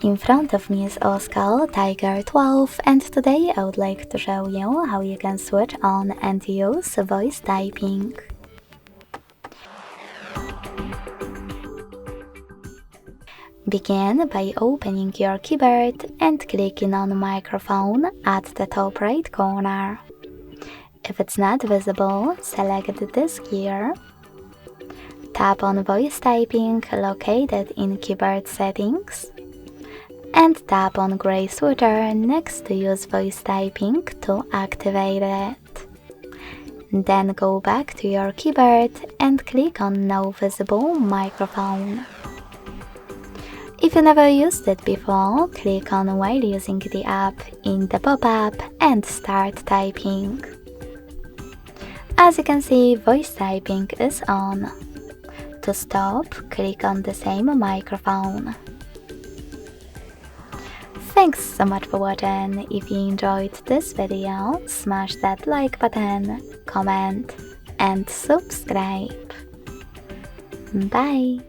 In front of me is OSCAL Tiger 12, and today I would like to show you how you can switch on and use voice typing. Begin by opening your keyboard and clicking on microphone at the top right corner. If it's not visible, select this gear. Tap on voice typing located in keyboard settings and tap on gray switcher next to use voice typing to activate it. Then go back to your keyboard and click on no visible microphone. If you never used it before, click on while using the app in the pop-up and start typing. As you can see, voice typing is on. To stop, click on the same microphone. Thanks so much for watching. If you enjoyed this video, smash that like button, comment and subscribe. Bye!